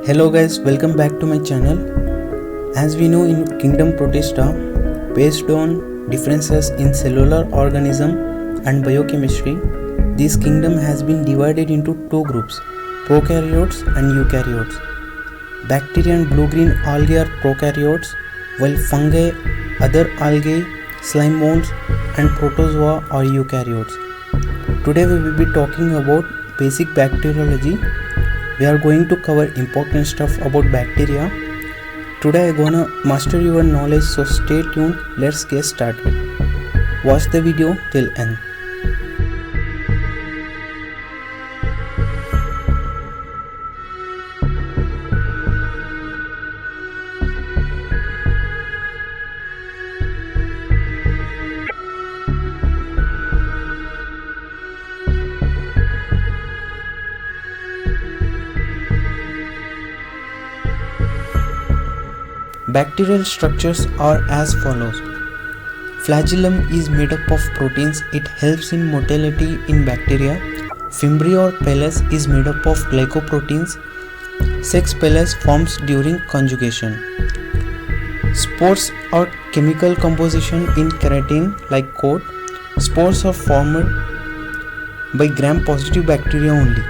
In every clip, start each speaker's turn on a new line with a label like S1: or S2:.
S1: Hello guys, welcome back to my channel. As we know in Kingdom Protista, based on differences in cellular organism and biochemistry, this kingdom has been divided into two groups, prokaryotes and eukaryotes. Bacteria and blue-green algae are prokaryotes, while fungi, other algae, slime molds and protozoa are eukaryotes. Today we will be talking about basic bacteriology. We are going to cover important stuff about bacteria. Today I'm gonna master your knowledge, so stay tuned. Let's get started. Watch the video till end. Bacterial structures are as follows. Flagellum is made up of proteins. It helps in motility in bacteria. Fimbriae or pellets is made up of glycoproteins. Sex pellets forms during conjugation. Spores are chemical composition in keratin like coat. Spores are formed by gram-positive bacteria only.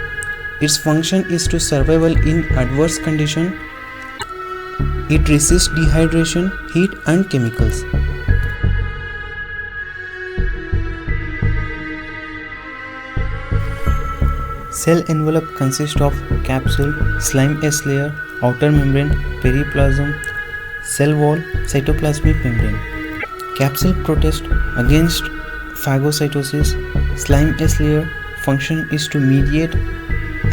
S1: Its function is to survival in adverse conditions. It resists dehydration, heat and chemicals. Cell envelope consists of capsule, slime S layer, outer membrane, periplasm, cell wall, cytoplasmic membrane. Capsule protects against phagocytosis. Slime S layer function is to mediate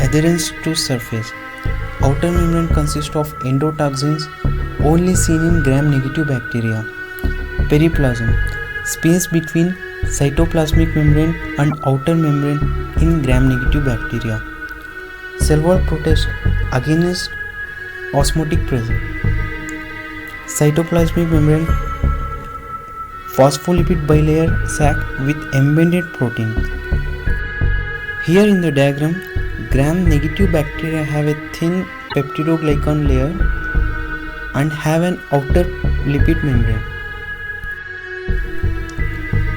S1: adherence to surface. Outer membrane consists of endotoxins only seen in gram-negative bacteria. Periplasm, space between cytoplasmic membrane and outer membrane in gram-negative bacteria. Cell wall protects against osmotic pressure. Cytoplasmic membrane, phospholipid bilayer sac with embedded protein. Here in the diagram, gram-negative bacteria have a thin peptidoglycan layer and have an outer lipid membrane.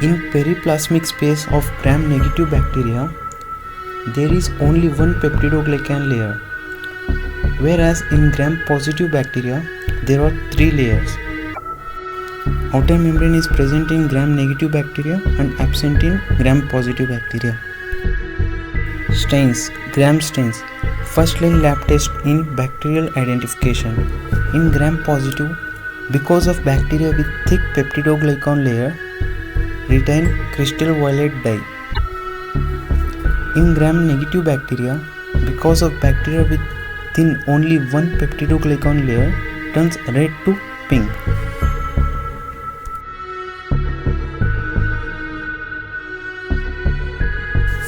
S1: In periplasmic space of gram-negative bacteria, there is only one peptidoglycan layer, whereas in gram-positive bacteria, there are three layers. Outer membrane is present in gram-negative bacteria and absent in gram-positive bacteria. Stains, gram stains. First line lab test in bacterial identification. In gram-positive, because of bacteria with thick peptidoglycan layer, retain crystal violet dye. In gram-negative bacteria, because of bacteria with thin only one peptidoglycan layer, turns red to pink.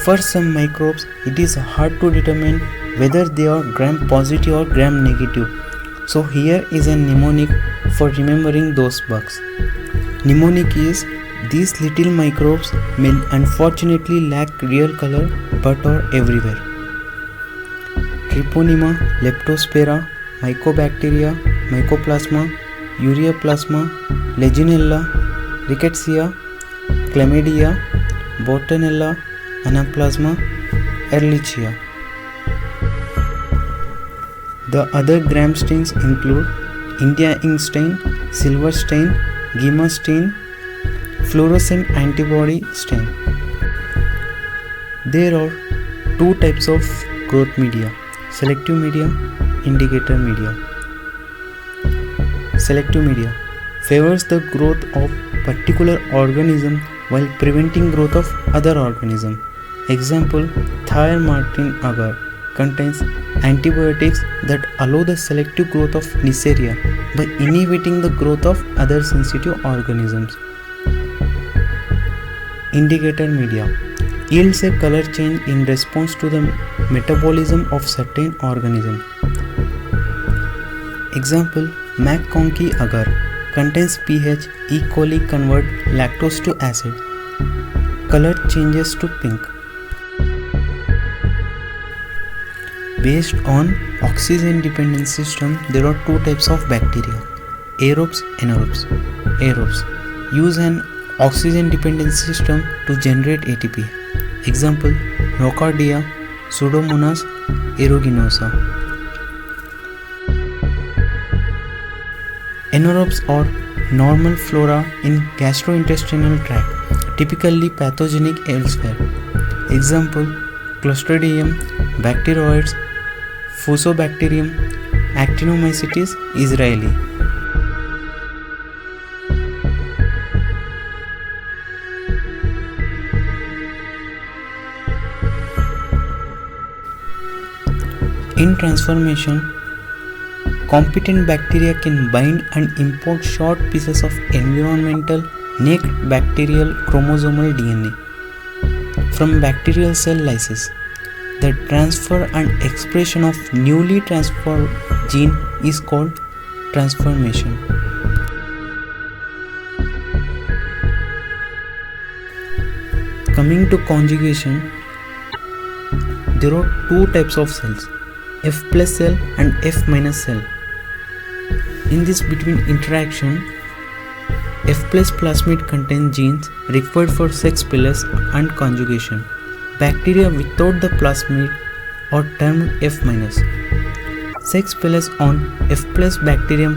S1: For some microbes, it is hard to determine whether they are gram-positive or gram-negative. So here is a mnemonic for remembering those bugs. Mnemonic is, these little microbes may unfortunately lack real color but are everywhere. Treponema, Leptospira, Mycobacteria, Mycoplasma, Ureaplasma, Legionella, Rickettsia, Chlamydia, Bottonella, Anaplasma, Ehrlichia. The other gram stains include India ink stain, silver stain, gamma stain, fluorescent antibody stain. There are two types of growth media, selective media, indicator media. Selective media favors the growth of particular organism while preventing growth of other organism. Example, Thayer-Martin agar contains antibiotics that allow the selective growth of Neisseria by inhibiting the growth of other sensitive organisms. Indicator media yields a color change in response to the metabolism of certain organisms. Example, McConkey agar contains pH E. coli convert lactose to acid. Color changes to pink. Based on oxygen dependent system, there are two types of bacteria: aerobes, anaerobes. Aerobes use an oxygen dependent system to generate ATP. Example: Nocardia, Pseudomonas aeruginosa. Anaerobes are normal flora in gastrointestinal tract, typically pathogenic elsewhere. Example: Clostridium, Bacteroides, Fusobacterium, Actinomycetes israeli. In transformation, competent bacteria can bind and import short pieces of environmental naked bacterial chromosomal DNA from bacterial cell lysis. The transfer and expression of newly transformed gene is called transformation. Coming to conjugation, there are two types of cells: F plus cell and F minus cell. In this between interaction, F plus plasmid contains genes required for sex pillars and conjugation. Bacteria without the plasmid are termed F minus. Sex pillars on F plus bacterium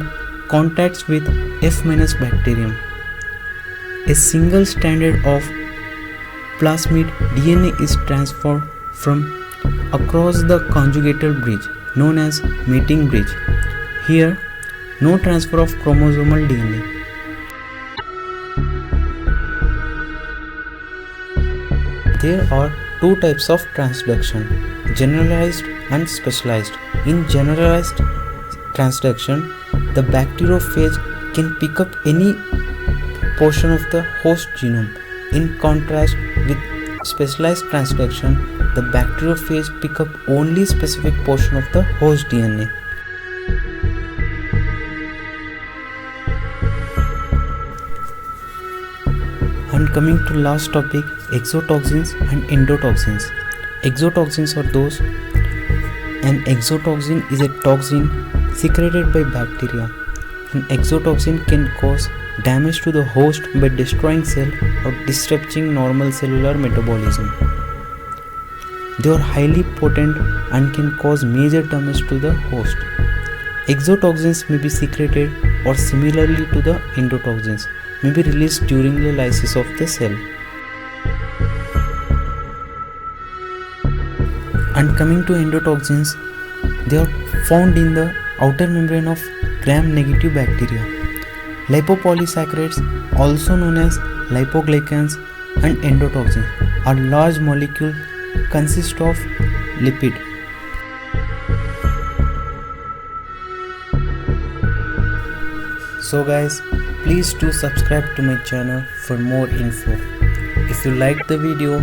S1: contacts with F minus bacterium. A single strand of plasmid DNA is transferred from across the conjugatal bridge known as mating bridge. Here, no transfer of chromosomal DNA. There are two types of transduction: generalized and specialized. In generalized transduction, the bacteriophage can pick up any portion of the host genome. In contrast with specialized transduction, the bacteriophage pick up only specific portion of the host DNA. And coming to last topic, exotoxins and endotoxins. Exotoxins are those. An exotoxin is a toxin secreted by bacteria. An exotoxin can cause damage to the host by destroying cell or disrupting normal cellular metabolism. They are highly potent and can cause major damage to the host. Exotoxins may be secreted or similarly to the endotoxins may be released during the lysis of the cell. And coming to endotoxins, they are found in the outer membrane of gram-negative bacteria. Lipopolysaccharides, also known as lipoglycans, and endotoxins are large molecules consist of lipid. So guys, please do subscribe to my channel for more info. If you liked the video,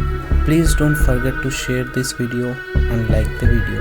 S1: please don't forget to share this video and like the video.